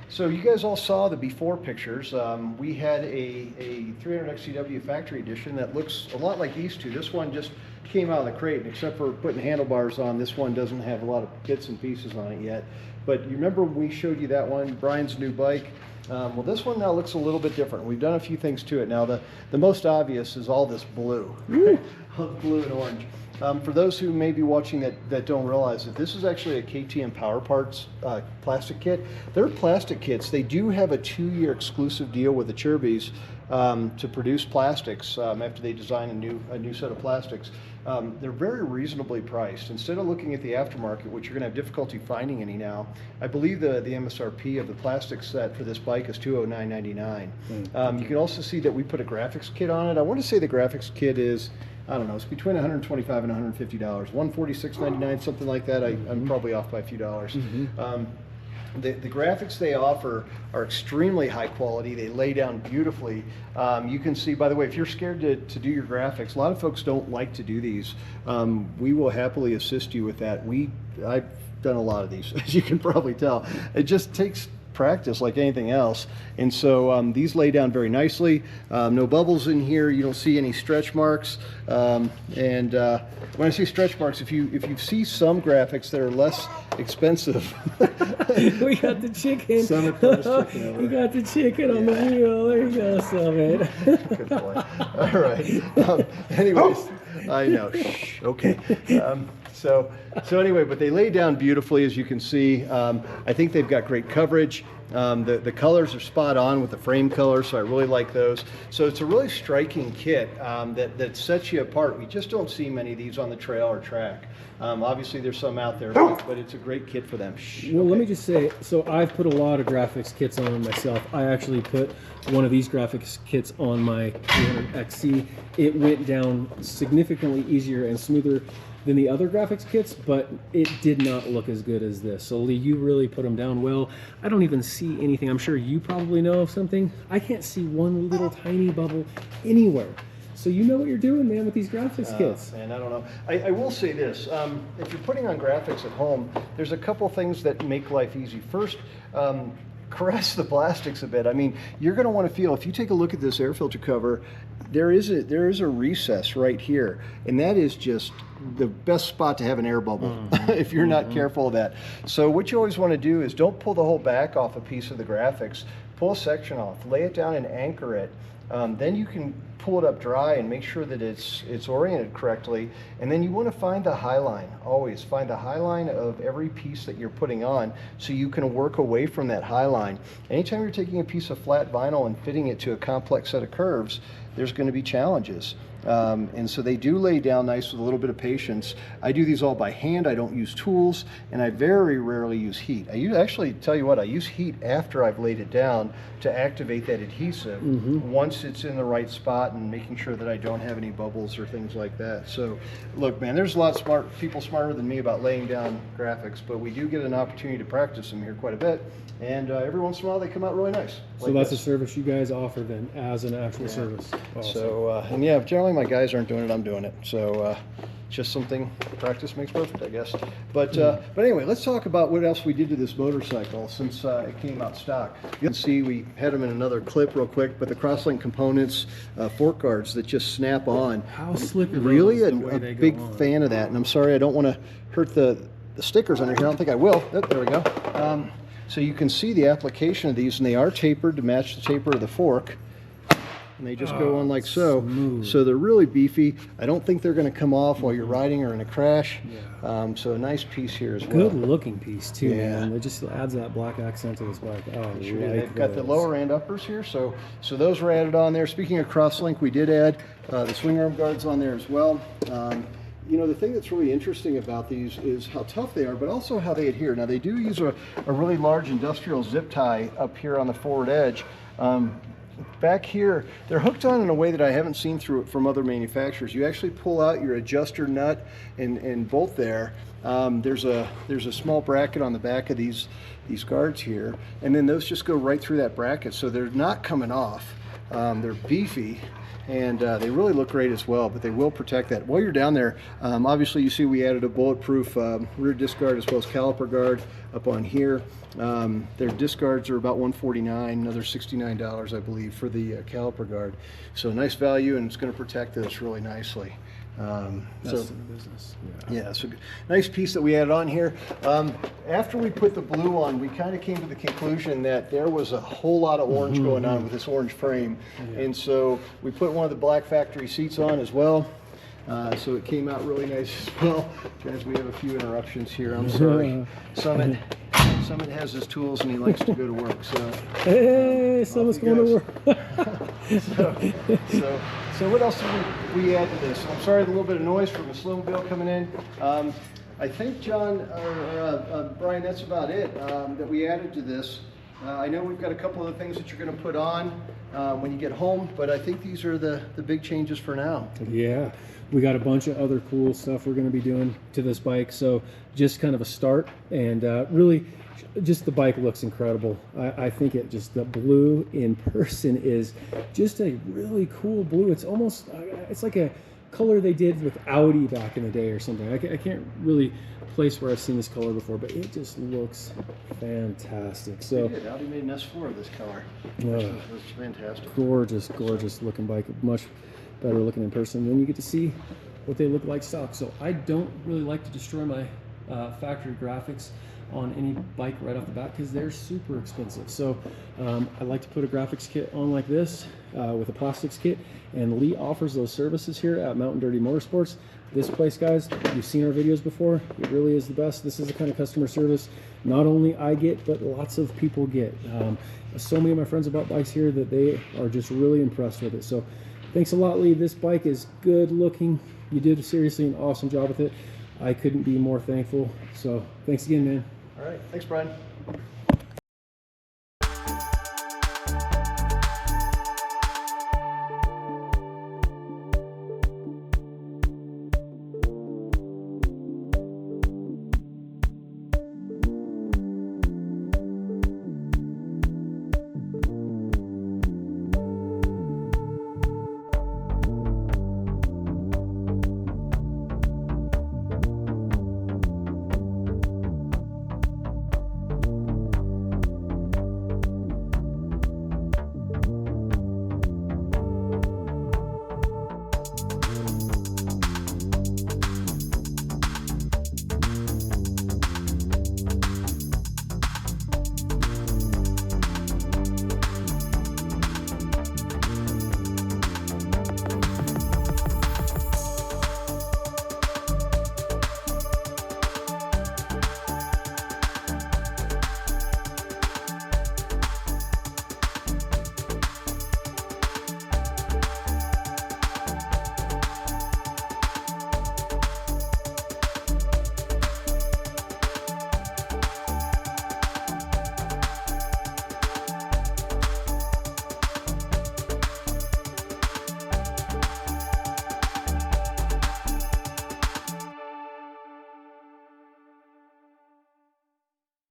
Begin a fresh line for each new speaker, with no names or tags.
So you guys all saw the before pictures. We had a 300 XCW factory edition that looks a lot like these two. This one just came out of the crate, and except for putting handlebars on, this one doesn't have a lot of bits and pieces on it yet. But you remember when we showed you that one, Brian's new bike? Well, this one now looks a little bit different. We've done a few things to it. Now, the most obvious is all this blue, right? All the blue and orange. For those who may be watching that don't realize it, this is actually a KTM Power Parts plastic kit. They're plastic kits. They do have a 2-year exclusive deal with the Chirbies to produce plastics after they design a new set of plastics. They're very reasonably priced. Instead of looking at the aftermarket, which you're going to have difficulty finding any now, I believe the MSRP of the plastic set for this bike is $209.99. You can also see that we put a graphics kit on it. I want to say the graphics kit is, I don't know, it's between $125 and $150, $146.99, something like that. I'm probably off by a few dollars. The graphics they offer are extremely high quality. They lay down beautifully. You can see, by the way, if you're scared to do your graphics, a lot of folks don't like to do these. We will happily assist you with that. I've done a lot of these, as you can probably tell. It just takes practice like anything else, and so these lay down very nicely. No bubbles in here. You don't see any stretch marks, and when I say stretch marks, if you see some graphics that are less expensive.
We got the chicken.
Chicken
we got the chicken on the wheel. There you go, Summit.
Good boy. All right. Anyways, I know. Shh. Okay. So anyway, but they lay down beautifully, as you can see. I think they've got great coverage. The colors are spot on with the frame colors, so I really like those. So it's a really striking kit that sets you apart. We just don't see many of these on the trail or track. Obviously, there's some out there, but it's a great kit for them.
Well, let me just say, so I've put a lot of graphics kits on myself. I actually put one of these graphics kits on my 300XC. It went down significantly easier and smoother than the other graphics kits, but it did not look as good as this. So Lee, you really put them down well. I don't even see anything. I'm sure you probably know of something. I can't see one little tiny bubble anywhere. So you know what you're doing, man, with these graphics kits.
And I don't know. I will say this. If you're putting on graphics at home, there's a couple things that make life easy. First, caress the plastics a bit. I mean, you're going to want to feel, if you take a look at this air filter cover, there is a recess right here, and that is just the best spot to have an air bubble if you're not careful of that. So what you always want to do is don't pull the whole back off a piece of the graphics. Pull a section off, lay it down and anchor it. Then you can pull it up dry and make sure that it's oriented correctly. And then you want to find the high line. Always find the high line of every piece that you're putting on, so you can work away from that high line. Anytime you're taking a piece of flat vinyl and fitting it to a complex set of curves, there's going to be challenges. And so they do lay down nice with a little bit of patience. I do these all by hand. I don't use tools, and I very rarely use heat. Actually, tell you what, I use heat after I've laid it down to activate that adhesive once it's in the right spot, and making sure that I don't have any bubbles or things like that. So look, man, there's a lot of people smarter than me about laying down graphics, but we do get an opportunity to practice them here quite a bit, and every once in a while they come out really nice.
So that's a service you guys offer then, as an actual service. Awesome.
So and yeah, generally my guys aren't doing it, I'm doing it. So just something, practice makes perfect, I guess. But anyway, let's talk about what else we did to this motorcycle since it came out stock. You can see we had them in another clip real quick, but the crosslink components, fork guards that just snap on.
How slick are
really
those,
a big fan of that, and I'm sorry I don't want to hurt the stickers under here. I don't think I will. Oh, there we go. So you can see the application of these, and they are tapered to match the taper of the fork. And they just go on like so.
Smooth.
So they're really beefy. I don't think they're going to come off while you're riding or in a crash. Yeah. So a nice piece here as well.
Good looking piece too, man. It just adds that black accent to this bike. Oh,
sure. They've got the lower and uppers here, so those were added on there. Speaking of crosslink, we did add the swing arm guards on there as well. You know, the thing that's really interesting about these is how tough they are, but also how they adhere. Now, they do use a really large industrial zip tie up here on the forward edge. Back here, they're hooked on in a way that I haven't seen through it from other manufacturers. You actually pull out your adjuster nut and bolt there. There's a small bracket on the back of these guards here, and then those just go right through that bracket, so they're not coming off. They're beefy, and they really look great as well, but they will protect that. While you're down there, obviously you see we added a bulletproof rear disc guard as well as caliper guard up on here. Their disc guards are about $149, another $69 I believe for the caliper guard. So nice value, and it's going to protect this really nicely.
Best in the business.
Yeah, so nice piece that we added on here. After we put the blue on, we kind of came to the conclusion that there was a whole lot of orange going on with this orange frame. And so we put one of the black factory seats on as well. So it came out really nice as well. Guys, we have a few interruptions here. I'm sorry. Summit has his tools and he likes to go to work. So
hey, Summit's going to work.
So what else did we add to this? I'm sorry, a little bit of noise from the snowmobile coming in. I think, John, or Brian, that's about it that we added to this. I know we've got a couple of things that you're going to put on when you get home, but I think these are the big changes for now.
Yeah, we got a bunch of other cool stuff we're going to be doing to this bike. So just kind of a start, and really just the bike looks incredible. I think the blue in person is just a really cool blue. It's almost, it's like a color they did with Audi back in the day or something. I can't really place where I've seen this color before, but it just looks fantastic. So
they did. Audi made an S4 of this color. It's fantastic.
Gorgeous looking bike. Much better looking in person. Then you get to see what they look like stock. So I don't really like to destroy my factory graphics on any bike right off the bat because they're super expensive. So I like to put a graphics kit on like this with a plastics kit, and Lee offers those services here at Mountain Dirty Motorsports. This place, guys, you've seen our videos before. It really is the best. This is the kind of customer service not only I get, but lots of people get. So many of my friends have bought bikes here that they are just really impressed with it. So thanks a lot, Lee. This bike is good looking. You did seriously an awesome job with it. I couldn't be more thankful. So thanks again, man.
All right. Thanks, Brian.